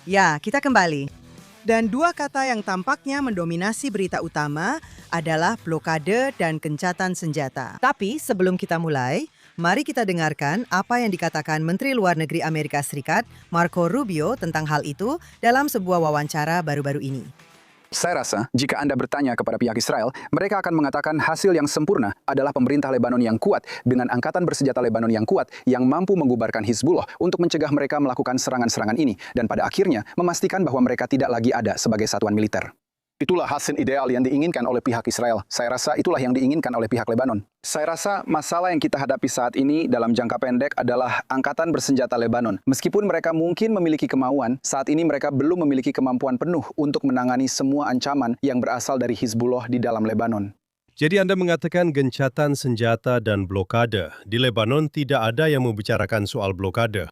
Ya, kita kembali. Dan dua kata yang tampaknya mendominasi berita utama adalah blokade dan gencatan senjata. Tapi sebelum kita mulai, mari kita dengarkan apa yang dikatakan Menteri Luar Negeri Amerika Serikat, Marco Rubio, tentang hal itu dalam sebuah wawancara baru-baru ini. Saya rasa, jika Anda bertanya kepada pihak Israel, mereka akan mengatakan hasil yang sempurna adalah pemerintah Lebanon yang kuat dengan angkatan bersenjata Lebanon yang kuat yang mampu membubarkan Hizbullah untuk mencegah mereka melakukan serangan-serangan ini dan pada akhirnya memastikan bahwa mereka tidak lagi ada sebagai satuan militer. Itulah hasil ideal yang diinginkan oleh pihak Israel. Saya rasa itulah yang diinginkan oleh pihak Lebanon. Saya rasa masalah yang kita hadapi saat ini dalam jangka pendek adalah angkatan bersenjata Lebanon. Meskipun mereka mungkin memiliki kemauan, saat ini mereka belum memiliki kemampuan penuh untuk menangani semua ancaman yang berasal dari Hizbullah di dalam Lebanon. Jadi Anda mengatakan gencatan senjata dan blokade. Di Lebanon tidak ada yang membicarakan soal blokade.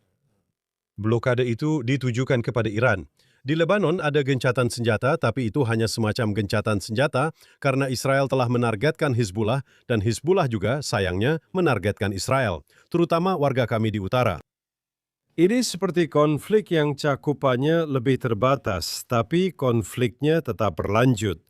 Blokade itu ditujukan kepada Iran. Di Lebanon ada gencatan senjata, tapi itu hanya semacam gencatan senjata karena Israel telah menargetkan Hizbullah dan Hizbullah juga, sayangnya, menargetkan Israel, terutama warga kami di utara. Ini seperti konflik yang cakupannya lebih terbatas, tapi konfliknya tetap berlanjut.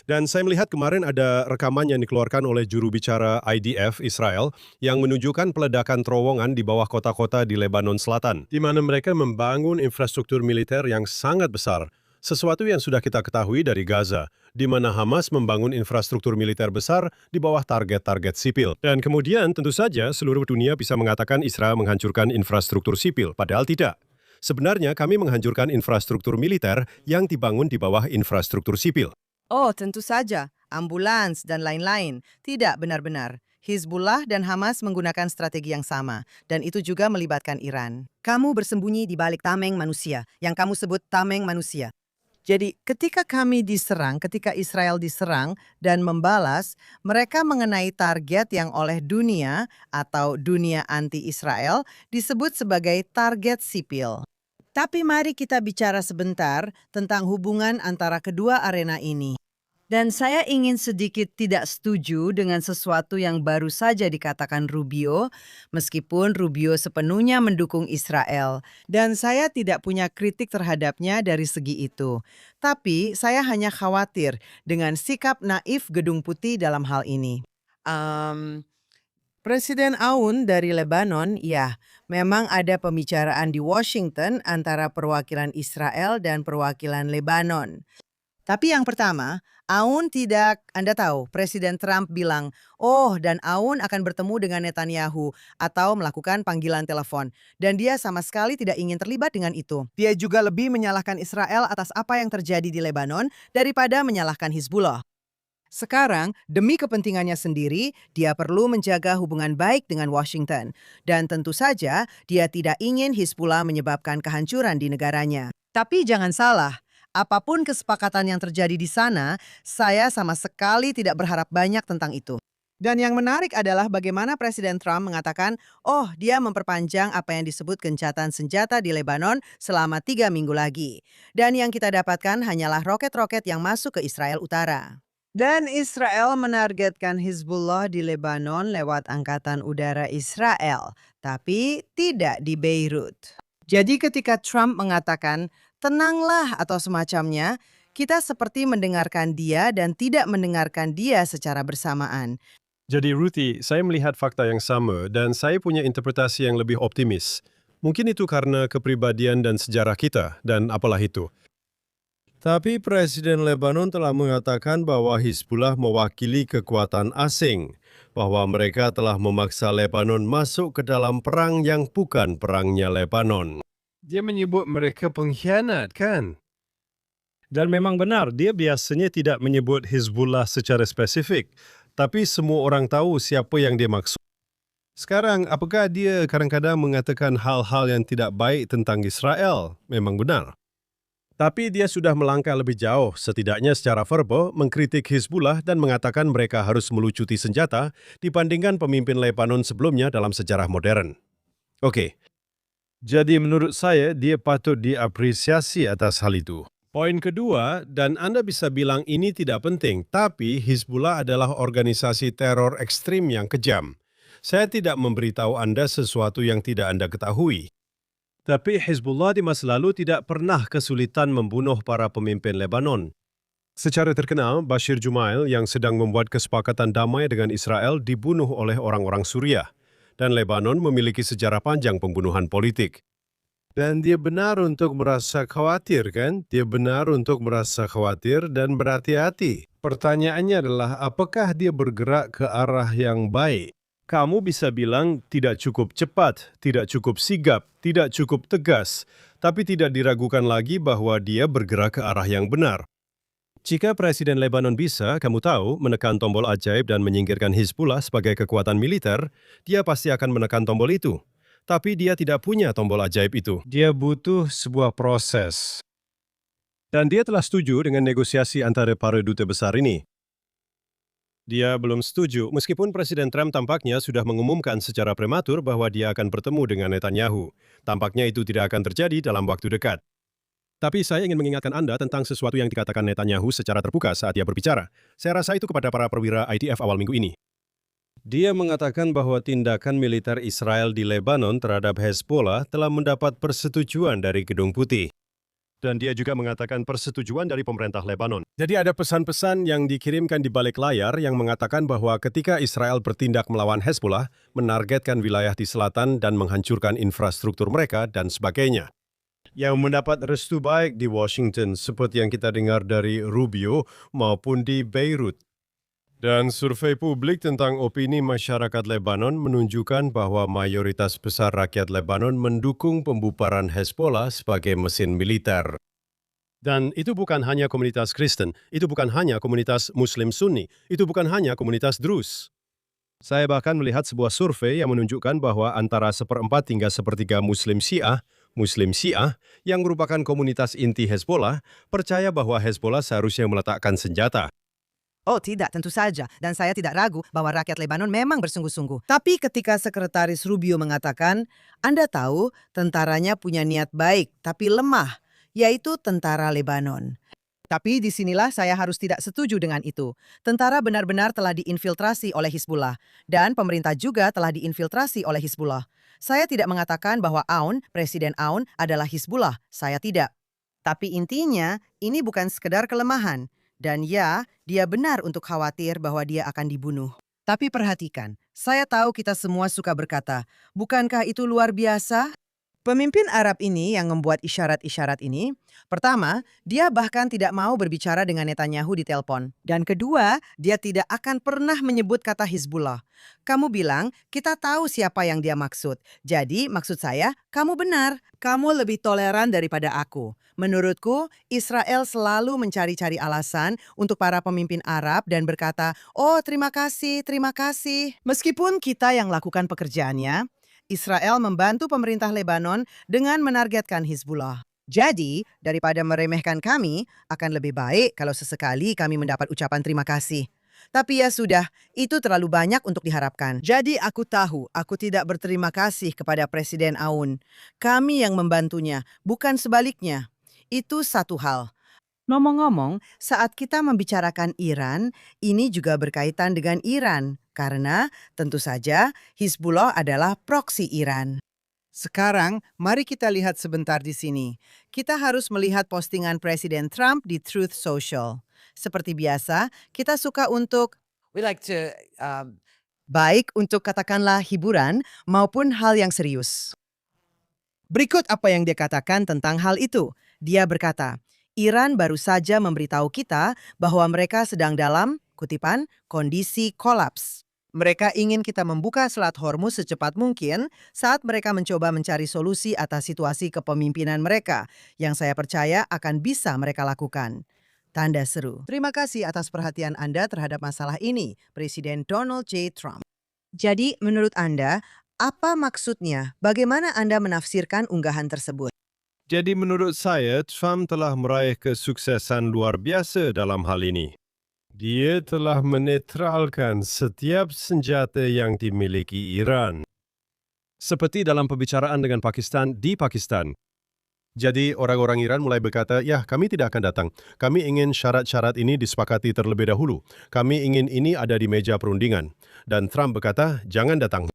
Dan saya melihat kemarin ada rekaman yang dikeluarkan oleh juru bicara IDF Israel yang menunjukkan peledakan terowongan di bawah kota-kota di Lebanon Selatan, di mana mereka membangun infrastruktur militer yang sangat besar, sesuatu yang sudah kita ketahui dari Gaza, di mana Hamas membangun infrastruktur militer besar di bawah target-target sipil. Dan kemudian tentu saja seluruh dunia bisa mengatakan Israel menghancurkan infrastruktur sipil, padahal tidak. Sebenarnya kami menghancurkan infrastruktur militer yang dibangun di bawah infrastruktur sipil. Oh, tentu saja, ambulans dan lain-lain. Tidak benar-benar. Hizbullah dan Hamas menggunakan strategi yang sama, dan itu juga melibatkan Iran. Kamu bersembunyi di balik tameng manusia, yang kamu sebut tameng manusia. Jadi, ketika Israel diserang dan membalas, mereka mengenai target yang oleh dunia atau dunia anti-Israel disebut sebagai target sipil. Tapi mari kita bicara sebentar tentang hubungan antara kedua arena ini. Dan saya ingin sedikit tidak setuju dengan sesuatu yang baru saja dikatakan Rubio, meskipun Rubio sepenuhnya mendukung Israel. Dan saya tidak punya kritik terhadapnya dari segi itu. Tapi saya hanya khawatir dengan sikap naif Gedung Putih dalam hal ini. Presiden Aoun dari Lebanon, ya, memang ada pembicaraan di Washington antara perwakilan Israel dan perwakilan Lebanon. Tapi yang pertama, Anda tahu, Presiden Trump bilang, dan Aoun akan bertemu dengan Netanyahu atau melakukan panggilan telepon. Dan dia sama sekali tidak ingin terlibat dengan itu. Dia juga lebih menyalahkan Israel atas apa yang terjadi di Lebanon daripada menyalahkan Hizbullah. Sekarang, demi kepentingannya sendiri, dia perlu menjaga hubungan baik dengan Washington. Dan tentu saja, dia tidak ingin Hizbullah menyebabkan kehancuran di negaranya. Tapi jangan salah, apapun kesepakatan yang terjadi di sana, saya sama sekali tidak berharap banyak tentang itu. Dan yang menarik adalah bagaimana Presiden Trump mengatakan, dia memperpanjang apa yang disebut gencatan senjata di Lebanon selama 3 minggu lagi. Dan yang kita dapatkan hanyalah roket-roket yang masuk ke Israel Utara. Dan Israel menargetkan Hizbullah di Lebanon lewat Angkatan Udara Israel, tapi tidak di Beirut. Jadi ketika Trump mengatakan, tenanglah atau semacamnya, kita seperti mendengarkan dia dan tidak mendengarkan dia secara bersamaan. Jadi Ruthie, saya melihat fakta yang sama dan saya punya interpretasi yang lebih optimis. Mungkin itu karena kepribadian dan sejarah kita dan apalah itu. Tapi Presiden Lebanon telah mengatakan bahwa Hizbullah mewakili kekuatan asing, bahwa mereka telah memaksa Lebanon masuk ke dalam perang yang bukan perangnya Lebanon. Dia menyebut mereka pengkhianat, kan? Dan memang benar, dia biasanya tidak menyebut Hizbullah secara spesifik, tapi semua orang tahu siapa yang dia maksud. Sekarang, apakah dia kadang-kadang mengatakan hal-hal yang tidak baik tentang Israel? Memang benar. Tapi dia sudah melangkah lebih jauh, setidaknya secara verbal, mengkritik Hizbullah dan mengatakan mereka harus melucuti senjata dibandingkan pemimpin Lebanon sebelumnya dalam sejarah modern. Oke, jadi menurut saya dia patut diapresiasi atas hal itu. Poin kedua, dan Anda bisa bilang ini tidak penting, tapi Hizbullah adalah organisasi teror ekstrim yang kejam. Saya tidak memberitahu Anda sesuatu yang tidak Anda ketahui. Tapi Hezbollah di masa lalu tidak pernah kesulitan membunuh para pemimpin Lebanon. Secara terkenal, Bashir Jumail yang sedang membuat kesepakatan damai dengan Israel dibunuh oleh orang-orang Suriah. Dan Lebanon memiliki sejarah panjang pembunuhan politik. Dan dia benar untuk merasa khawatir, kan? Dia benar untuk merasa khawatir dan berhati-hati. Pertanyaannya adalah, apakah dia bergerak ke arah yang baik? Kamu bisa bilang tidak cukup cepat, tidak cukup sigap, tidak cukup tegas, tapi tidak diragukan lagi bahwa dia bergerak ke arah yang benar. Jika Presiden Lebanon bisa, kamu tahu, menekan tombol ajaib dan menyingkirkan Hizbullah sebagai kekuatan militer, dia pasti akan menekan tombol itu. Tapi dia tidak punya tombol ajaib itu. Dia butuh sebuah proses. Dan dia telah setuju dengan negosiasi antara para duta besar ini. Dia belum setuju, meskipun Presiden Trump tampaknya sudah mengumumkan secara prematur bahwa dia akan bertemu dengan Netanyahu. Tampaknya itu tidak akan terjadi dalam waktu dekat. Tapi saya ingin mengingatkan Anda tentang sesuatu yang dikatakan Netanyahu secara terbuka saat dia berbicara. Saya rasa itu kepada para perwira IDF awal minggu ini. Dia mengatakan bahwa tindakan militer Israel di Lebanon terhadap Hezbollah telah mendapat persetujuan dari Gedung Putih. Dan dia juga mengatakan persetujuan dari pemerintah Lebanon. Jadi ada pesan-pesan yang dikirimkan di balik layar yang mengatakan bahwa ketika Israel bertindak melawan Hezbollah, menargetkan wilayah di selatan dan menghancurkan infrastruktur mereka dan sebagainya. Yang mendapat restu baik di Washington seperti yang kita dengar dari Rubio maupun di Beirut. Dan survei publik tentang opini masyarakat Lebanon menunjukkan bahwa mayoritas besar rakyat Lebanon mendukung pembubaran Hezbollah sebagai mesin militer. Dan itu bukan hanya komunitas Kristen, itu bukan hanya komunitas Muslim Sunni, itu bukan hanya komunitas Druze. Saya bahkan melihat sebuah survei yang menunjukkan bahwa antara 1/4 hingga 1/3 Muslim Syiah, yang merupakan komunitas inti Hezbollah, percaya bahwa Hezbollah seharusnya meletakkan senjata. Oh tidak, tentu saja. Dan saya tidak ragu bahwa rakyat Lebanon memang bersungguh-sungguh. Tapi ketika Sekretaris Rubio mengatakan, Anda tahu tentaranya punya niat baik tapi lemah, yaitu tentara Lebanon. Tapi disinilah saya harus tidak setuju dengan itu. Tentara benar-benar telah diinfiltrasi oleh Hizbullah. Dan pemerintah juga telah diinfiltrasi oleh Hizbullah. Saya tidak mengatakan bahwa Presiden Aoun adalah Hizbullah. Saya tidak. Tapi intinya, ini bukan sekedar kelemahan. Dan ya, dia benar untuk khawatir bahwa dia akan dibunuh. Tapi perhatikan, saya tahu kita semua suka berkata, bukankah itu luar biasa? Pemimpin Arab ini yang membuat isyarat-isyarat ini, pertama, dia bahkan tidak mau berbicara dengan Netanyahu di telepon. Dan kedua, dia tidak akan pernah menyebut kata Hizbullah. Kamu bilang, kita tahu siapa yang dia maksud. Jadi, maksud saya, kamu benar. Kamu lebih toleran daripada aku. Menurutku, Israel selalu mencari-cari alasan untuk para pemimpin Arab dan berkata, oh terima kasih. Meskipun kita yang lakukan pekerjaannya, Israel membantu pemerintah Lebanon dengan menargetkan Hizbullah. Jadi, daripada meremehkan kami, akan lebih baik kalau sesekali kami mendapat ucapan terima kasih. Tapi ya sudah, itu terlalu banyak untuk diharapkan. Jadi aku tahu, aku tidak berterima kasih kepada Presiden Aoun. Kami yang membantunya, bukan sebaliknya. Itu satu hal. Ngomong-ngomong, saat kita membicarakan Iran, ini juga berkaitan dengan Iran. Karena tentu saja Hizbullah adalah proksi Iran. Sekarang, mari kita lihat sebentar di sini. Kita harus melihat postingan Presiden Trump di Truth Social. Seperti biasa, kita suka untuk baik untuk katakanlah hiburan maupun hal yang serius. Berikut apa yang dia katakan tentang hal itu. Dia berkata, Iran baru saja memberitahu kita bahwa mereka sedang dalam, kutipan, kondisi kolaps. Mereka ingin kita membuka Selat Hormuz secepat mungkin saat mereka mencoba mencari solusi atas situasi kepemimpinan mereka yang saya percaya akan bisa mereka lakukan. Tanda seru. Terima kasih atas perhatian Anda terhadap masalah ini, Presiden Donald J. Trump. Jadi, menurut Anda, apa maksudnya? Bagaimana Anda menafsirkan unggahan tersebut? Jadi menurut saya, Trump telah meraih kesuksesan luar biasa dalam hal ini. Dia telah menetralkan setiap senjata yang dimiliki Iran. Seperti dalam pembicaraan dengan Pakistan di Pakistan. Jadi orang-orang Iran mulai berkata, ya kami tidak akan datang. Kami ingin syarat-syarat ini disepakati terlebih dahulu. Kami ingin ini ada di meja perundingan. Dan Trump berkata, jangan datang.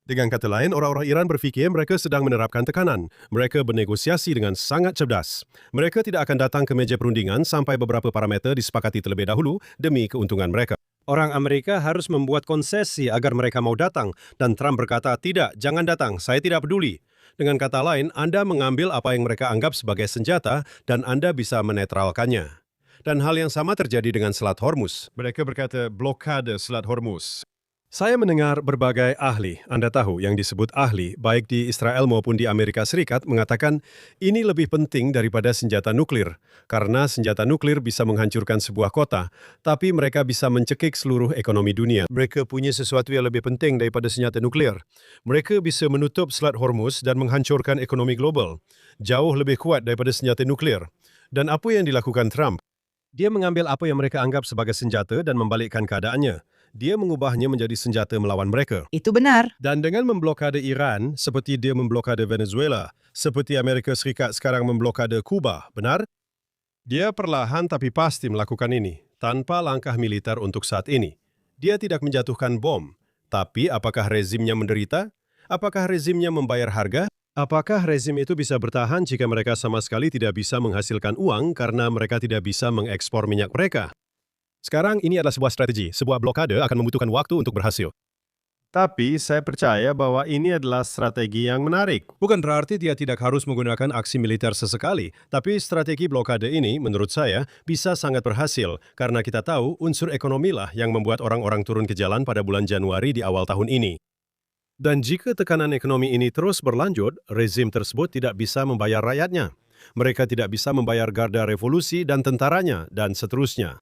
Dengan kata lain, orang-orang Iran berfikir mereka sedang menerapkan tekanan. Mereka bernegosiasi dengan sangat cerdas. Mereka tidak akan datang ke meja perundingan sampai beberapa parameter disepakati terlebih dahulu demi keuntungan mereka. Orang Amerika harus membuat konsesi agar mereka mau datang, dan Trump berkata, tidak, jangan datang, saya tidak peduli. Dengan kata lain, Anda mengambil apa yang mereka anggap sebagai senjata dan Anda bisa menetralkannya. Dan hal yang sama terjadi dengan Selat Hormuz. Mereka berkata blokade Selat Hormuz. Saya mendengar berbagai ahli, Anda tahu yang disebut ahli, baik di Israel maupun di Amerika Serikat, mengatakan ini lebih penting daripada senjata nuklir, karena senjata nuklir bisa menghancurkan sebuah kota, tapi mereka bisa mencekik seluruh ekonomi dunia. Mereka punya sesuatu yang lebih penting daripada senjata nuklir. Mereka bisa menutup Selat Hormuz dan menghancurkan ekonomi global, jauh lebih kuat daripada senjata nuklir. Dan apa yang dilakukan Trump? Dia mengambil apa yang mereka anggap sebagai senjata dan membalikkan keadaannya. Dia mengubahnya menjadi senjata melawan mereka. Itu benar. Dan dengan memblokade Iran, seperti dia memblokade Venezuela, seperti Amerika Serikat sekarang memblokade Kuba, benar? Dia perlahan tapi pasti melakukan ini, tanpa langkah militer untuk saat ini. Dia tidak menjatuhkan bom. Tapi apakah rezimnya menderita? Apakah rezimnya membayar harga? Apakah rezim itu bisa bertahan jika mereka sama sekali tidak bisa menghasilkan uang karena mereka tidak bisa mengekspor minyak mereka? Sekarang ini adalah sebuah strategi. Sebuah blokade akan membutuhkan waktu untuk berhasil. Tapi saya percaya bahwa ini adalah strategi yang menarik. Bukan berarti dia tidak harus menggunakan aksi militer sesekali, tapi strategi blokade ini, menurut saya, bisa sangat berhasil karena kita tahu unsur ekonomilah yang membuat orang-orang turun ke jalan pada bulan Januari di awal tahun ini. Dan jika tekanan ekonomi ini terus berlanjut, rezim tersebut tidak bisa membayar rakyatnya. Mereka tidak bisa membayar garda revolusi dan tentaranya, dan seterusnya.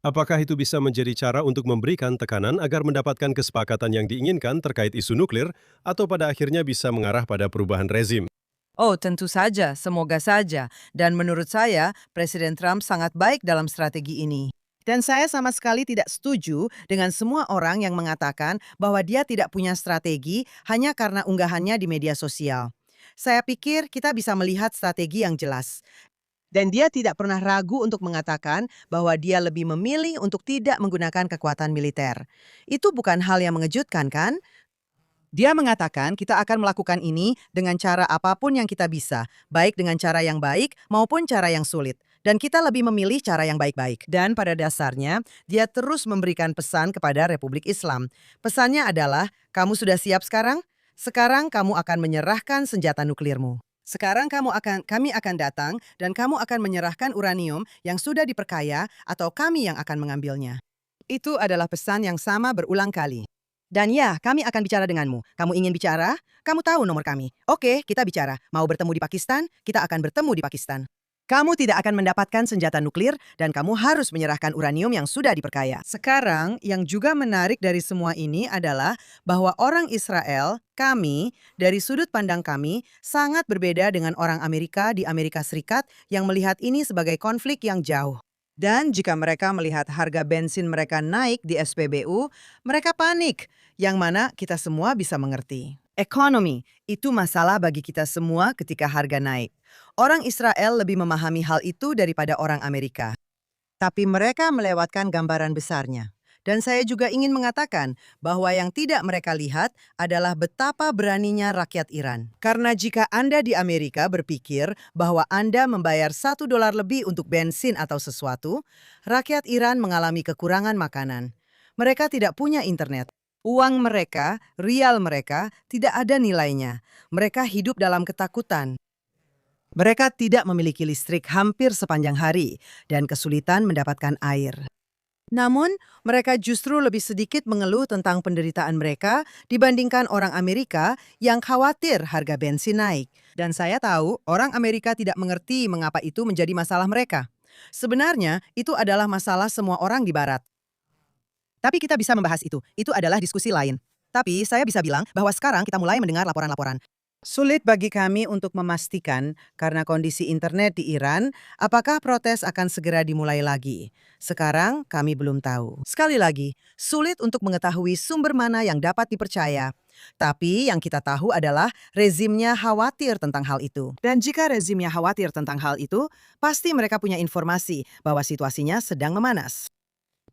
Apakah itu bisa menjadi cara untuk memberikan tekanan agar mendapatkan kesepakatan yang diinginkan terkait isu nuklir, atau pada akhirnya bisa mengarah pada perubahan rezim? Oh, tentu saja, semoga saja. Dan menurut saya, Presiden Trump sangat baik dalam strategi ini. Dan saya sama sekali tidak setuju dengan semua orang yang mengatakan bahwa dia tidak punya strategi hanya karena unggahannya di media sosial. Saya pikir kita bisa melihat strategi yang jelas. Dan dia tidak pernah ragu untuk mengatakan bahwa dia lebih memilih untuk tidak menggunakan kekuatan militer. Itu bukan hal yang mengejutkan, kan? Dia mengatakan kita akan melakukan ini dengan cara apapun yang kita bisa, baik dengan cara yang baik maupun cara yang sulit. Dan kita lebih memilih cara yang baik-baik. Dan pada dasarnya, dia terus memberikan pesan kepada Republik Islam. Pesannya adalah, kamu sudah siap sekarang? Sekarang kamu akan menyerahkan senjata nuklirmu. Sekarang kami akan datang dan kamu akan menyerahkan uranium yang sudah diperkaya atau kami yang akan mengambilnya. Itu adalah pesan yang sama berulang kali. Dan ya, kami akan bicara denganmu. Kamu ingin bicara? Kamu tahu nomor kami. Oke, kita bicara. Mau bertemu di Pakistan? Kita akan bertemu di Pakistan. Kamu tidak akan mendapatkan senjata nuklir dan kamu harus menyerahkan uranium yang sudah diperkaya. Sekarang, yang juga menarik dari semua ini adalah bahwa orang Israel, kami, dari sudut pandang kami, sangat berbeda dengan orang Amerika di Amerika Serikat yang melihat ini sebagai konflik yang jauh. Dan jika mereka melihat harga bensin mereka naik di SPBU, mereka panik, yang mana kita semua bisa mengerti. Ekonomi, itu masalah bagi kita semua ketika harga naik. Orang Israel lebih memahami hal itu daripada orang Amerika. Tapi mereka melewatkan gambaran besarnya. Dan saya juga ingin mengatakan bahwa yang tidak mereka lihat adalah betapa beraninya rakyat Iran. Karena jika Anda di Amerika berpikir bahwa Anda membayar $1 lebih untuk bensin atau sesuatu, rakyat Iran mengalami kekurangan makanan. Mereka tidak punya internet. Uang mereka, rial mereka, tidak ada nilainya. Mereka hidup dalam ketakutan. Mereka tidak memiliki listrik hampir sepanjang hari dan kesulitan mendapatkan air. Namun, mereka justru lebih sedikit mengeluh tentang penderitaan mereka dibandingkan orang Amerika yang khawatir harga bensin naik. Dan saya tahu orang Amerika tidak mengerti mengapa itu menjadi masalah mereka. Sebenarnya, itu adalah masalah semua orang di Barat. Tapi kita bisa membahas itu. Itu adalah diskusi lain. Tapi saya bisa bilang bahwa sekarang kita mulai mendengar laporan-laporan. Sulit bagi kami untuk memastikan karena kondisi internet di Iran, apakah protes akan segera dimulai lagi. Sekarang kami belum tahu. Sekali lagi, sulit untuk mengetahui sumber mana yang dapat dipercaya. Tapi yang kita tahu adalah rezimnya khawatir tentang hal itu. Dan jika rezimnya khawatir tentang hal itu, pasti mereka punya informasi bahwa situasinya sedang memanas.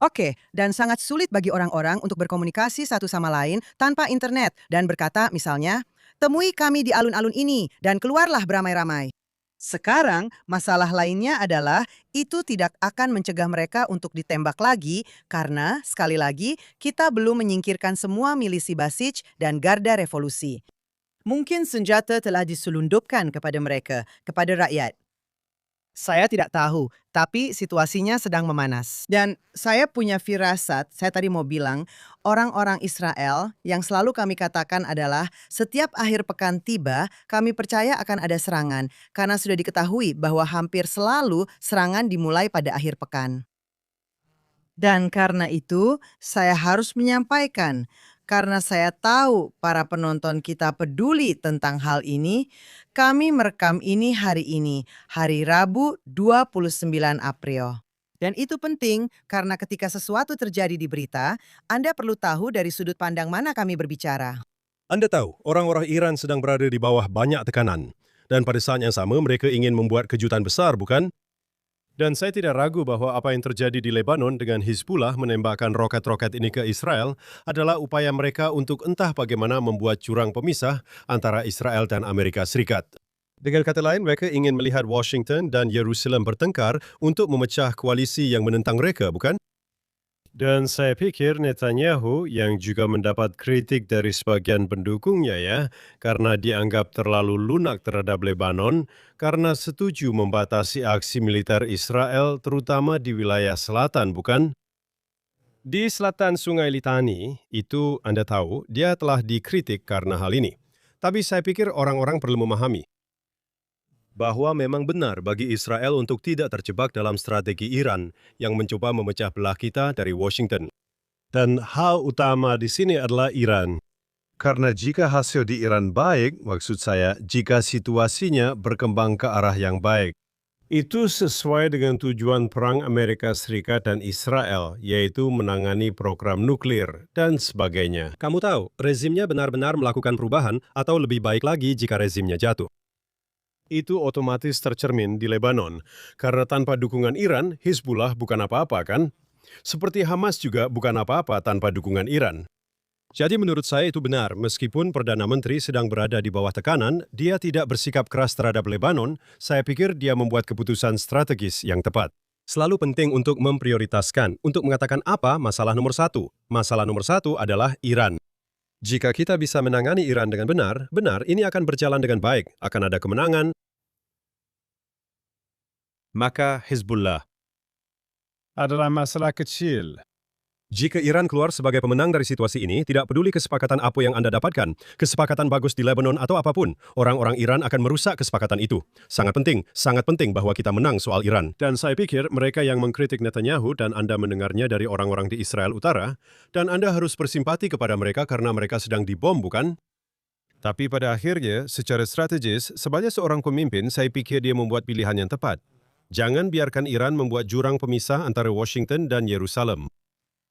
Oke, dan sangat sulit bagi orang-orang untuk berkomunikasi satu sama lain tanpa internet dan berkata misalnya, temui kami di alun-alun ini dan keluarlah beramai-ramai. Sekarang, masalah lainnya adalah itu tidak akan mencegah mereka untuk ditembak lagi karena, sekali lagi, kita belum menyingkirkan semua milisi Basij dan Garda Revolusi. Mungkin senjata telah diselundupkan kepada mereka, kepada rakyat. Saya tidak tahu, tapi situasinya sedang memanas. Dan saya punya firasat, saya tadi mau bilang, orang-orang Israel yang selalu kami katakan adalah setiap akhir pekan tiba, kami percaya akan ada serangan, karena sudah diketahui bahwa hampir selalu serangan dimulai pada akhir pekan. Dan karena itu, saya harus menyampaikan, karena saya tahu para penonton kita peduli tentang hal ini, kami merekam ini, hari Rabu 29 April. Dan itu penting karena ketika sesuatu terjadi di berita, Anda perlu tahu dari sudut pandang mana kami berbicara. Anda tahu, orang-orang Iran sedang berada di bawah banyak tekanan. Dan pada saat yang sama mereka ingin membuat kejutan besar, bukan? Dan saya tidak ragu bahwa apa yang terjadi di Lebanon dengan Hizbullah menembakkan roket-roket ini ke Israel adalah upaya mereka untuk entah bagaimana membuat jurang pemisah antara Israel dan Amerika Serikat. Dengan kata lain, mereka ingin melihat Washington dan Yerusalem bertengkar untuk memecah koalisi yang menentang mereka, bukan? Dan saya pikir Netanyahu yang juga mendapat kritik dari sebagian pendukungnya karena dianggap terlalu lunak terhadap Lebanon, karena setuju membatasi aksi militer Israel terutama di wilayah selatan, bukan? Di selatan Sungai Litani, itu Anda tahu, dia telah dikritik karena hal ini. Tapi saya pikir orang-orang perlu memahami bahwa memang benar bagi Israel untuk tidak terjebak dalam strategi Iran yang mencoba memecah belah kita dari Washington. Dan hal utama di sini adalah Iran. Karena jika hasil di Iran baik, maksud saya, jika situasinya berkembang ke arah yang baik, itu sesuai dengan tujuan perang Amerika Serikat dan Israel, yaitu menangani program nuklir dan sebagainya. Kamu tahu, rezimnya benar-benar melakukan perubahan atau lebih baik lagi jika rezimnya jatuh. Itu otomatis tercermin di Lebanon, karena tanpa dukungan Iran, Hizbullah bukan apa-apa kan? Seperti Hamas juga bukan apa-apa tanpa dukungan Iran. Jadi menurut saya itu benar, meskipun Perdana Menteri sedang berada di bawah tekanan, dia tidak bersikap keras terhadap Lebanon, saya pikir dia membuat keputusan strategis yang tepat. Selalu penting untuk memprioritaskan, untuk mengatakan apa masalah nomor satu. Masalah nomor satu adalah Iran. Jika kita bisa menangani Iran dengan benar ini akan berjalan dengan baik, akan ada kemenangan, maka Hizbullah adalah masalah kecil. jika Iran keluar sebagai pemenang dari situasi ini, tidak peduli kesepakatan apa yang Anda dapatkan, kesepakatan bagus di Lebanon atau apapun, orang-orang Iran akan merusak kesepakatan itu. Sangat penting bahwa kita menang soal Iran. Dan saya pikir mereka yang mengkritik Netanyahu dan Anda mendengarnya dari orang-orang di Israel Utara, dan Anda harus bersimpati kepada mereka karena mereka sedang dibom, bukan? Tapi pada akhirnya, secara strategis, sebagai seorang pemimpin, saya pikir dia membuat pilihan yang tepat. Jangan biarkan Iran membuat jurang pemisah antara Washington dan Yerusalem.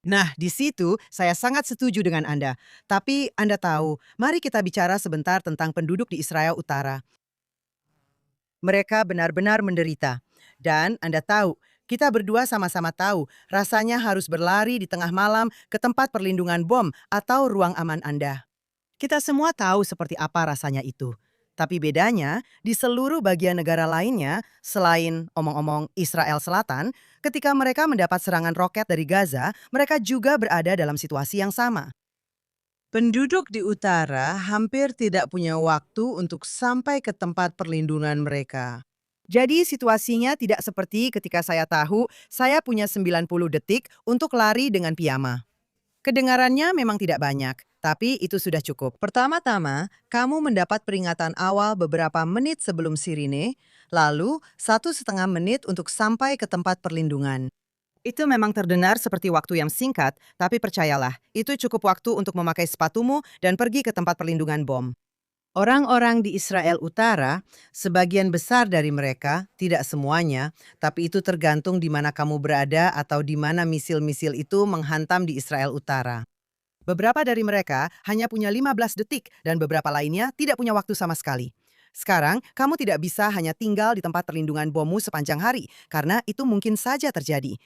Nah, di situ saya sangat setuju dengan Anda. Tapi Anda tahu, mari kita bicara sebentar tentang penduduk di Israel Utara. Mereka benar-benar menderita. Dan Anda tahu, kita berdua sama-sama tahu rasanya harus berlari di tengah malam ke tempat perlindungan bom atau ruang aman Anda. Kita semua tahu seperti apa rasanya itu. Tapi bedanya, di seluruh bagian negara lainnya, selain omong-omong Israel Selatan, ketika mereka mendapat serangan roket dari Gaza, mereka juga berada dalam situasi yang sama. Penduduk di utara hampir tidak punya waktu untuk sampai ke tempat perlindungan mereka. Jadi situasinya tidak seperti ketika saya tahu saya punya 90 detik untuk lari dengan piyama. Kedengarannya memang tidak banyak, tapi itu sudah cukup. Pertama-tama, kamu mendapat peringatan awal beberapa menit sebelum sirine, lalu 1,5 menit untuk sampai ke tempat perlindungan. Itu memang terdengar seperti waktu yang singkat, tapi percayalah, itu cukup waktu untuk memakai sepatumu dan pergi ke tempat perlindungan bom. Orang-orang di Israel Utara, sebagian besar dari mereka, tidak semuanya, tapi itu tergantung di mana kamu berada atau di mana misil-misil itu menghantam di Israel Utara. Beberapa dari mereka hanya punya 15 detik dan beberapa lainnya tidak punya waktu sama sekali. Sekarang, kamu tidak bisa hanya tinggal di tempat perlindungan bommu sepanjang hari, karena itu mungkin saja terjadi.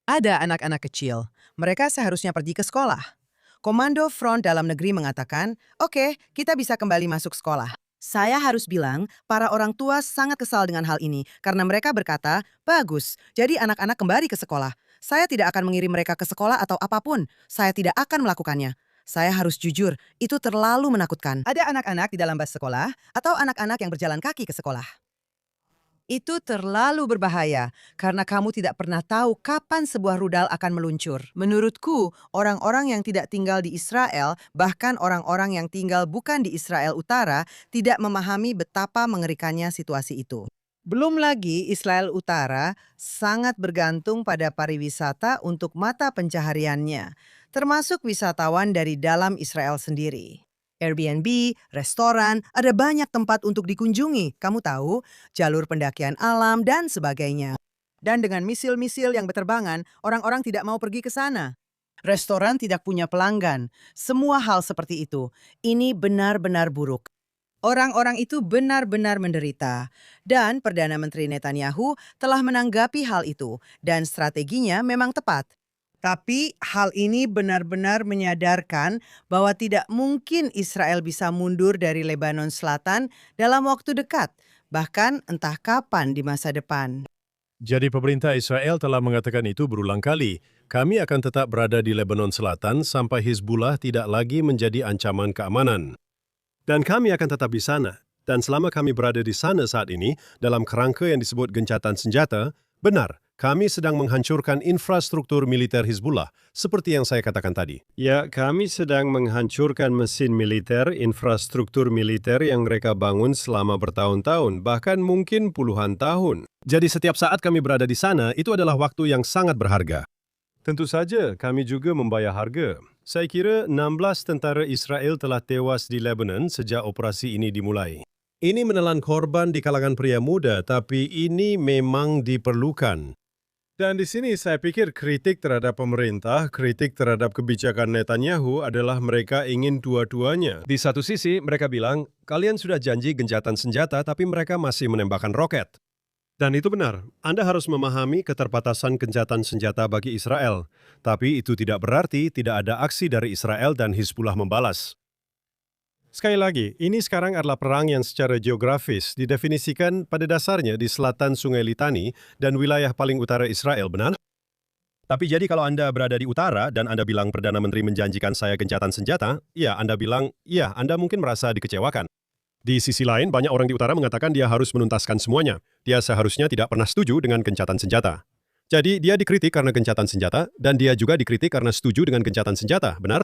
Ada anak-anak kecil. Mereka seharusnya pergi ke sekolah. Komando Front Dalam Negeri mengatakan, oke, kita bisa kembali masuk sekolah. Saya harus bilang, para orang tua sangat kesal dengan hal ini karena mereka berkata, bagus, jadi anak-anak kembali ke sekolah. Saya tidak akan mengirim mereka ke sekolah atau apapun. Saya tidak akan melakukannya. Saya harus jujur, itu terlalu menakutkan. Ada anak-anak di dalam bus sekolah atau anak-anak yang berjalan kaki ke sekolah. Itu terlalu berbahaya karena kamu tidak pernah tahu kapan sebuah rudal akan meluncur. Menurutku, orang-orang yang tidak tinggal di Israel, bahkan orang-orang yang tinggal bukan di Israel Utara, tidak memahami betapa mengerikannya situasi itu. Belum lagi Israel Utara sangat bergantung pada pariwisata untuk mata pencahariannya, termasuk wisatawan dari dalam Israel sendiri. Airbnb, restoran, ada banyak tempat untuk dikunjungi. Kamu tahu, jalur pendakian alam, dan sebagainya. Dan dengan misil-misil yang berterbangan, orang-orang tidak mau pergi ke sana. Restoran tidak punya pelanggan. Semua hal seperti itu. Ini benar-benar buruk. Orang-orang itu benar-benar menderita. Dan Perdana Menteri Netanyahu telah menanggapi hal itu. Dan strateginya memang tepat. Tapi hal ini benar-benar menyadarkan bahwa tidak mungkin Israel bisa mundur dari Lebanon Selatan dalam waktu dekat, bahkan entah kapan di masa depan. Jadi pemerintah Israel telah mengatakan itu berulang kali. Kami akan tetap berada di Lebanon Selatan sampai Hizbullah tidak lagi menjadi ancaman keamanan. Dan kami akan tetap di sana. Dan selama kami berada di sana saat ini, dalam kerangka yang disebut gencatan senjata, benar, kami sedang menghancurkan infrastruktur militer Hizbullah, seperti yang saya katakan tadi. Ya, kami sedang menghancurkan mesin militer, infrastruktur militer yang mereka bangun selama bertahun-tahun, bahkan mungkin puluhan tahun. Jadi setiap saat kami berada di sana, itu adalah waktu yang sangat berharga. Tentu saja, kami juga membayar harga. Saya kira 16 tentara Israel telah tewas di Lebanon sejak operasi ini dimulai. Ini menelan korban di kalangan pria muda, tapi ini memang diperlukan. Dan di sini saya pikir kritik terhadap pemerintah, kritik terhadap kebijakan Netanyahu adalah mereka ingin dua-duanya. Di satu sisi, mereka bilang, kalian sudah janji gencatan senjata, tapi mereka masih menembakkan roket. Dan itu benar, Anda harus memahami keterbatasan gencatan senjata bagi Israel. Tapi itu tidak berarti tidak ada aksi dari Israel dan Hizbullah membalas. Sekali lagi, ini sekarang adalah perang yang secara geografis didefinisikan pada dasarnya di selatan Sungai Litani dan wilayah paling utara Israel, benar? Tapi jadi kalau Anda berada di utara dan Anda bilang Perdana Menteri menjanjikan saya gencatan senjata, ya Anda bilang, ya Anda mungkin merasa dikecewakan. Di sisi lain, banyak orang di utara mengatakan dia harus menuntaskan semuanya. Dia seharusnya tidak pernah setuju dengan gencatan senjata. Jadi dia dikritik karena gencatan senjata, dan dia juga dikritik karena setuju dengan gencatan senjata, benar?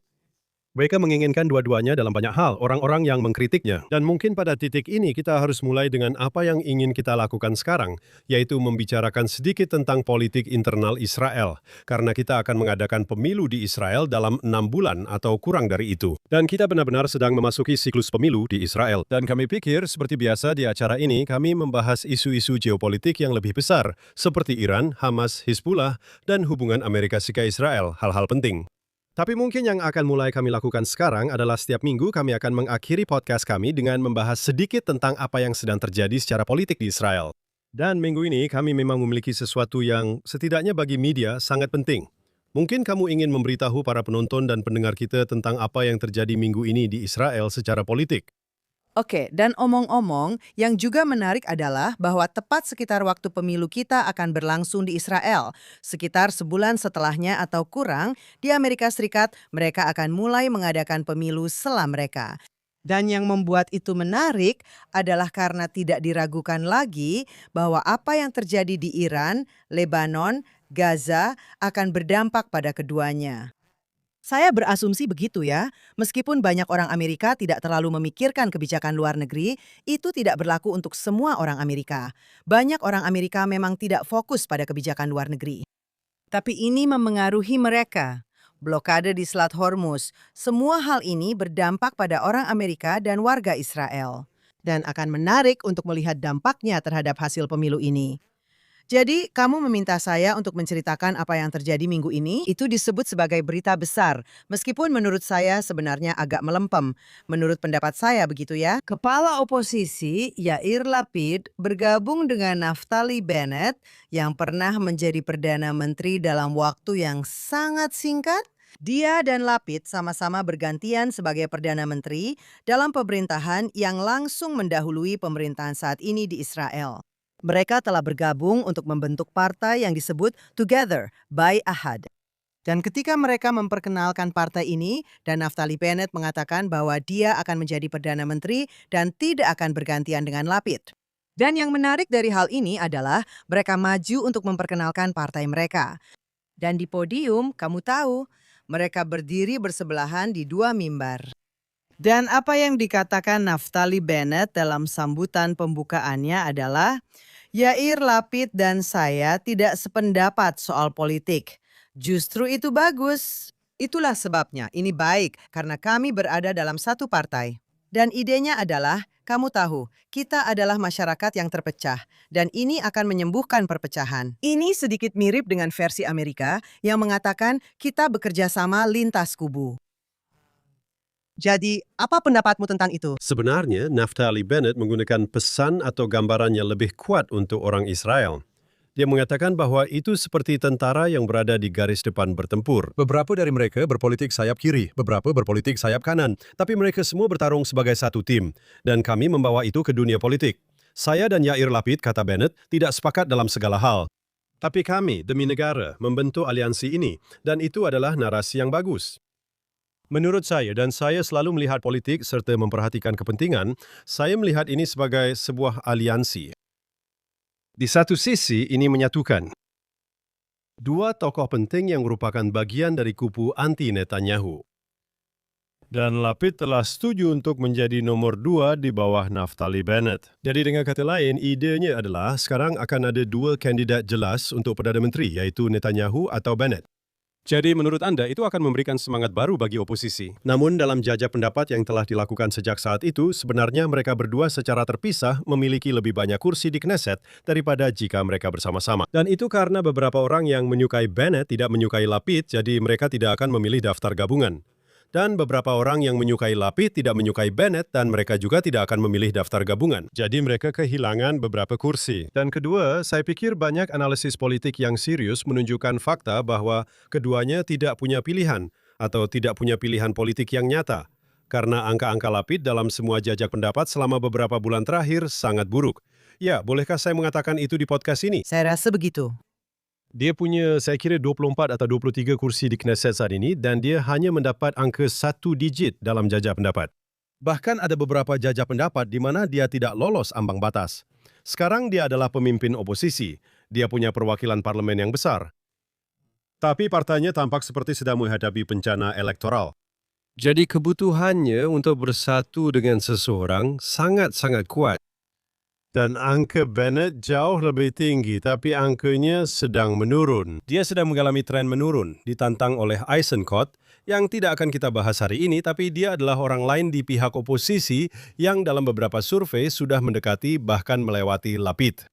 Mereka menginginkan dua-duanya dalam banyak hal, orang-orang yang mengkritiknya. Dan mungkin pada titik ini kita harus mulai dengan apa yang ingin kita lakukan sekarang, yaitu membicarakan sedikit tentang politik internal Israel. Karena kita akan mengadakan pemilu di Israel dalam 6 bulan atau kurang dari itu. Dan kita benar-benar sedang memasuki siklus pemilu di Israel. Dan kami pikir, seperti biasa di acara ini, kami membahas isu-isu geopolitik yang lebih besar, seperti Iran, Hamas, Hizbullah, dan hubungan Amerika Serikat-Israel, hal-hal penting. Tapi mungkin yang akan mulai kami lakukan sekarang adalah setiap minggu kami akan mengakhiri podcast kami dengan membahas sedikit tentang apa yang sedang terjadi secara politik di Israel. Dan minggu ini kami memang memiliki sesuatu yang setidaknya bagi media sangat penting. Mungkin kamu ingin memberitahu para penonton dan pendengar kita tentang apa yang terjadi minggu ini di Israel secara politik. Oke, dan omong-omong, yang juga menarik adalah bahwa tepat sekitar waktu pemilu kita akan berlangsung di Israel. Sekitar sebulan setelahnya atau kurang, di Amerika Serikat mereka akan mulai mengadakan pemilu setelah mereka. Dan yang membuat itu menarik adalah karena tidak diragukan lagi bahwa apa yang terjadi di Iran, Lebanon, Gaza akan berdampak pada keduanya. Saya berasumsi begitu ya, meskipun banyak orang Amerika tidak terlalu memikirkan kebijakan luar negeri, itu tidak berlaku untuk semua orang Amerika. Banyak orang Amerika memang tidak fokus pada kebijakan luar negeri. Tapi ini memengaruhi mereka. Blokade di Selat Hormuz, semua hal ini berdampak pada orang Amerika dan warga Israel. Dan akan menarik untuk melihat dampaknya terhadap hasil pemilu ini. Jadi, kamu meminta saya untuk menceritakan apa yang terjadi minggu ini? Itu disebut sebagai berita besar. Meskipun menurut saya sebenarnya agak melempem. Menurut pendapat saya begitu ya. Kepala oposisi Yair Lapid bergabung dengan Naftali Bennett yang pernah menjadi Perdana Menteri dalam waktu yang sangat singkat. Dia dan Lapid sama-sama bergantian sebagai Perdana Menteri dalam pemerintahan yang langsung mendahului pemerintahan saat ini di Israel. Mereka telah bergabung untuk membentuk partai yang disebut Together by Ahad. Dan ketika mereka memperkenalkan partai ini, dan Naftali Bennett mengatakan bahwa dia akan menjadi Perdana Menteri dan tidak akan bergantian dengan Lapid. Dan yang menarik dari hal ini adalah mereka maju untuk memperkenalkan partai mereka. Dan di podium, kamu tahu, mereka berdiri bersebelahan di dua mimbar. Dan apa yang dikatakan Naftali Bennett dalam sambutan pembukaannya adalah, Yair Lapid dan saya tidak sependapat soal politik. Justru itu bagus. Itulah sebabnya ini baik karena kami berada dalam satu partai. Dan idenya adalah, kamu tahu, kita adalah masyarakat yang terpecah dan ini akan menyembuhkan perpecahan. Ini sedikit mirip dengan versi Amerika yang mengatakan kita bekerja sama lintas kubu. Jadi, apa pendapatmu tentang itu? Sebenarnya, Naftali Bennett menggunakan pesan atau gambaran yang lebih kuat untuk orang Israel. Dia mengatakan bahwa itu seperti tentara yang berada di garis depan bertempur. Beberapa dari mereka berpolitik sayap kiri, beberapa berpolitik sayap kanan, tapi mereka semua bertarung sebagai satu tim, dan kami membawa itu ke dunia politik. Saya dan Yair Lapid, kata Bennett, tidak sepakat dalam segala hal. Tapi kami, demi negara, membentuk aliansi ini, dan itu adalah narasi yang bagus. Menurut saya, dan saya selalu melihat politik serta memperhatikan kepentingan, saya melihat ini sebagai sebuah aliansi. Di satu sisi, ini menyatukan dua tokoh penting yang merupakan bagian dari kubu anti-Netanyahu. Dan Lapid telah setuju untuk menjadi nomor 2 di bawah Naftali Bennett. Jadi dengan kata lain, idenya adalah sekarang akan ada dua kandidat jelas untuk Perdana Menteri, yaitu Netanyahu atau Bennett. Jadi menurut Anda itu akan memberikan semangat baru bagi oposisi. Namun dalam jajak pendapat yang telah dilakukan sejak saat itu, sebenarnya mereka berdua secara terpisah memiliki lebih banyak kursi di Knesset daripada jika mereka bersama-sama. Dan itu karena beberapa orang yang menyukai Bennett tidak menyukai Lapid, jadi mereka tidak akan memilih daftar gabungan. Dan beberapa orang yang menyukai Lapid tidak menyukai Bennett dan mereka juga tidak akan memilih daftar gabungan. Jadi mereka kehilangan beberapa kursi. Dan kedua, saya pikir banyak analisis politik yang serius menunjukkan fakta bahwa keduanya tidak punya pilihan atau tidak punya pilihan politik yang nyata. Karena angka-angka Lapid dalam semua jajak pendapat selama beberapa bulan terakhir sangat buruk. Ya, bolehkah saya mengatakan itu di podcast ini? Saya rasa begitu. Dia punya, saya kira 24 atau 23 kursi di Knesset saat ini dan dia hanya mendapat angka 1 digit dalam jajak pendapat. Bahkan ada beberapa jajak pendapat di mana dia tidak lolos ambang batas. Sekarang dia adalah pemimpin oposisi. Dia punya perwakilan parlemen yang besar. Tapi partainya tampak seperti sedang menghadapi bencana elektoral. Jadi kebutuhannya untuk bersatu dengan seseorang sangat-sangat kuat. Dan angka Bennett jauh lebih tinggi, tapi angkanya sedang menurun. Dia sedang mengalami tren menurun, ditantang oleh Eisenkot, yang tidak akan kita bahas hari ini, tapi dia adalah orang lain di pihak oposisi yang dalam beberapa survei sudah mendekati bahkan melewati Lapid.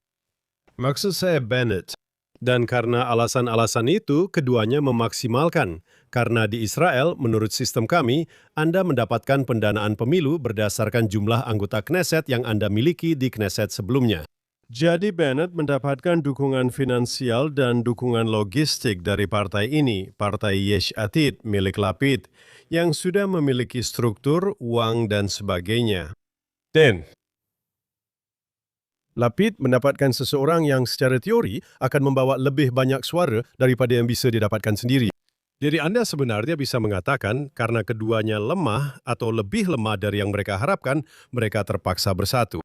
Maksud saya Bennett. Dan karena alasan-alasan itu, keduanya memaksimalkan. Karena di Israel, menurut sistem kami, Anda mendapatkan pendanaan pemilu berdasarkan jumlah anggota Knesset yang Anda miliki di Knesset sebelumnya. Jadi Bennett mendapatkan dukungan finansial dan dukungan logistik dari partai ini, Partai Yesh Atid milik Lapid, yang sudah memiliki struktur, uang, dan sebagainya. Dan Lapid mendapatkan seseorang yang secara teori akan membawa lebih banyak suara daripada yang bisa didapatkan sendiri. Jadi Anda sebenarnya bisa mengatakan karena keduanya lemah atau lebih lemah dari yang mereka harapkan, mereka terpaksa bersatu.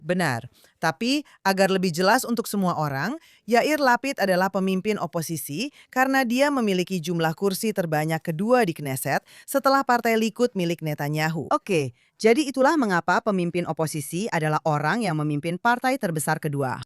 Benar, tapi agar lebih jelas untuk semua orang, Yair Lapid adalah pemimpin oposisi karena dia memiliki jumlah kursi terbanyak kedua di Knesset setelah Partai Likud milik Netanyahu. Oke, jadi itulah mengapa pemimpin oposisi adalah orang yang memimpin partai terbesar kedua.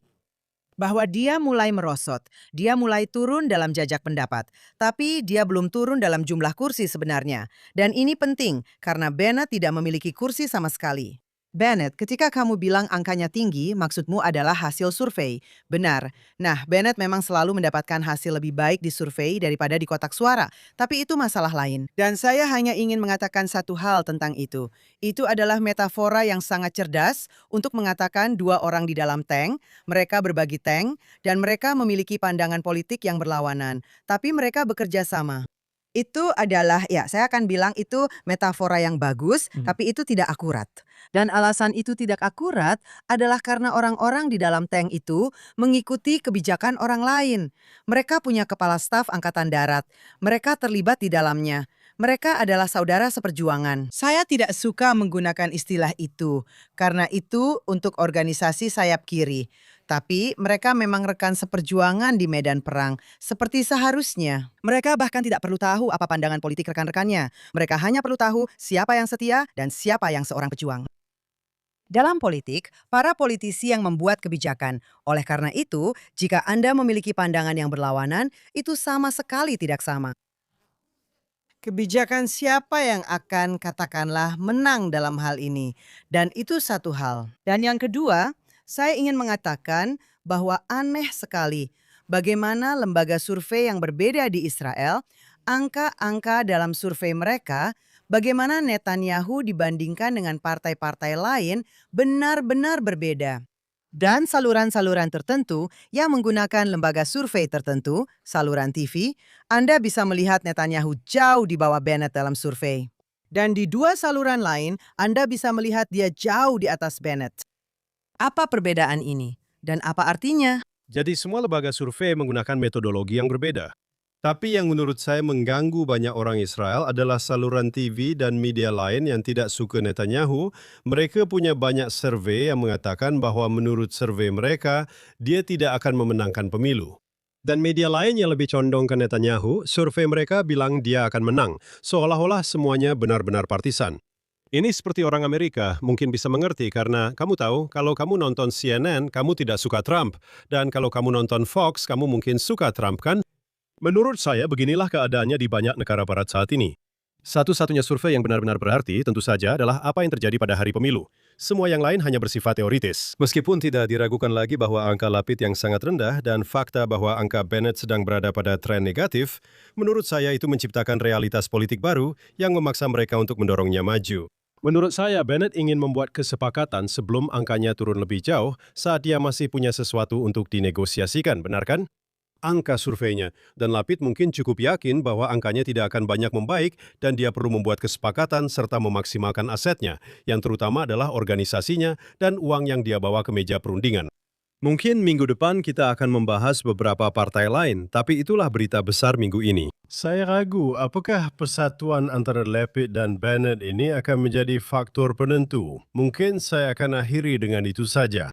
Bahwa dia mulai merosot, dia mulai turun dalam jajak pendapat, tapi dia belum turun dalam jumlah kursi sebenarnya. Dan ini penting karena Bennett tidak memiliki kursi sama sekali. Bennett, ketika kamu bilang angkanya tinggi, maksudmu adalah hasil survei. Benar. Nah, Bennett memang selalu mendapatkan hasil lebih baik di survei daripada di kotak suara. Tapi itu masalah lain. Dan saya hanya ingin mengatakan satu hal tentang itu. Itu adalah metafora yang sangat cerdas untuk mengatakan dua orang di dalam tank, mereka berbagi tank, dan mereka memiliki pandangan politik yang berlawanan. Tapi mereka bekerja sama. Itu adalah, ya saya akan bilang itu metafora yang bagus, tapi itu tidak akurat. Dan alasan itu tidak akurat adalah karena orang-orang di dalam tank itu mengikuti kebijakan orang lain. Mereka punya kepala staf Angkatan Darat. Mereka terlibat di dalamnya. Mereka adalah saudara seperjuangan. Saya tidak suka menggunakan istilah itu, karena itu untuk organisasi sayap kiri. Tapi mereka memang rekan seperjuangan di medan perang, seperti seharusnya. Mereka bahkan tidak perlu tahu apa pandangan politik rekan-rekannya. Mereka hanya perlu tahu siapa yang setia dan siapa yang seorang pejuang. Dalam politik, para politisi yang membuat kebijakan. Oleh karena itu, jika Anda memiliki pandangan yang berlawanan, itu sama sekali tidak sama. Kebijakan siapa yang akan katakanlah menang dalam hal ini. Dan itu satu hal. Dan yang kedua, saya ingin mengatakan bahwa aneh sekali bagaimana lembaga survei yang berbeda di Israel, angka-angka dalam survei mereka, bagaimana Netanyahu dibandingkan dengan partai-partai lain benar-benar berbeda. Dan saluran-saluran tertentu yang menggunakan lembaga survei tertentu, saluran TV, Anda bisa melihat Netanyahu jauh di bawah Bennett dalam survei. Dan di dua saluran lain, Anda bisa melihat dia jauh di atas Bennett. Apa perbedaan ini? Dan apa artinya? Jadi semua lembaga survei menggunakan metodologi yang berbeda. Tapi yang menurut saya mengganggu banyak orang Israel adalah saluran TV dan media lain yang tidak suka Netanyahu. Mereka punya banyak survei yang mengatakan bahwa menurut survei mereka, dia tidak akan memenangkan pemilu. Dan media lain yang lebih condong ke Netanyahu, survei mereka bilang dia akan menang, seolah-olah semuanya benar-benar partisan. Ini seperti orang Amerika, mungkin bisa mengerti karena kamu tahu kalau kamu nonton CNN, kamu tidak suka Trump. Dan kalau kamu nonton Fox, kamu mungkin suka Trump, kan? Menurut saya, beginilah keadaannya di banyak negara barat saat ini. Satu-satunya survei yang benar-benar berarti tentu saja adalah apa yang terjadi pada hari pemilu. Semua yang lain hanya bersifat teoritis. Meskipun tidak diragukan lagi bahwa angka Lapid yang sangat rendah dan fakta bahwa angka Bennett sedang berada pada tren negatif, menurut saya itu menciptakan realitas politik baru yang memaksa mereka untuk mendorongnya maju. Menurut saya, Bennett ingin membuat kesepakatan sebelum angkanya turun lebih jauh saat dia masih punya sesuatu untuk dinegosiasikan, benar kan? Angka surveinya, dan Lapid mungkin cukup yakin bahwa angkanya tidak akan banyak membaik dan dia perlu membuat kesepakatan serta memaksimalkan asetnya, yang terutama adalah organisasinya dan uang yang dia bawa ke meja perundingan. Mungkin minggu depan kita akan membahas beberapa partai lain, tapi itulah berita besar minggu ini. Saya ragu apakah persatuan antara Lapid dan Bennett ini akan menjadi faktor penentu. Mungkin saya akan akhiri dengan itu saja.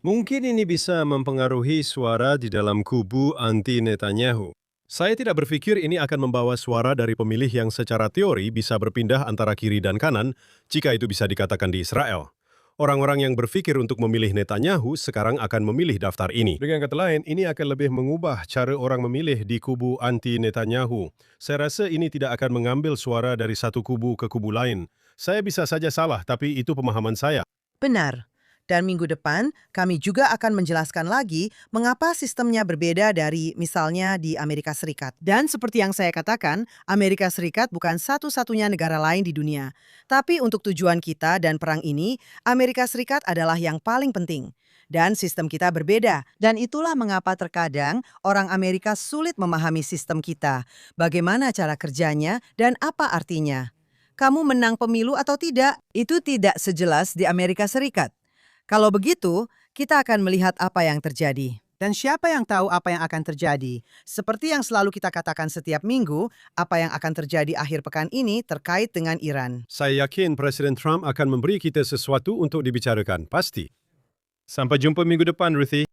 Mungkin ini bisa mempengaruhi suara di dalam kubu anti-Netanyahu. Saya tidak berpikir ini akan membawa suara dari pemilih yang secara teori bisa berpindah antara kiri dan kanan, jika itu bisa dikatakan di Israel. Orang-orang yang berpikir untuk memilih Netanyahu sekarang akan memilih daftar ini. Dengan kata lain, ini akan lebih mengubah cara orang memilih di kubu anti-Netanyahu. Saya rasa ini tidak akan mengambil suara dari satu kubu ke kubu lain. Saya bisa saja salah, tapi itu pemahaman saya. Benar. Dan minggu depan, kami juga akan menjelaskan lagi mengapa sistemnya berbeda dari misalnya di Amerika Serikat. Dan seperti yang saya katakan, Amerika Serikat bukan satu-satunya negara lain di dunia. Tapi untuk tujuan kita dan perang ini, Amerika Serikat adalah yang paling penting. Dan sistem kita berbeda. Dan itulah mengapa terkadang orang Amerika sulit memahami sistem kita. Bagaimana cara kerjanya dan apa artinya. Kamu menang pemilu atau tidak, itu tidak sejelas di Amerika Serikat. Kalau begitu, kita akan melihat apa yang terjadi. Dan siapa yang tahu apa yang akan terjadi? Seperti yang selalu kita katakan setiap minggu, apa yang akan terjadi akhir pekan ini terkait dengan Iran. Saya yakin Presiden Trump akan memberi kita sesuatu untuk dibicarakan, pasti. Sampai jumpa minggu depan, Ruthie.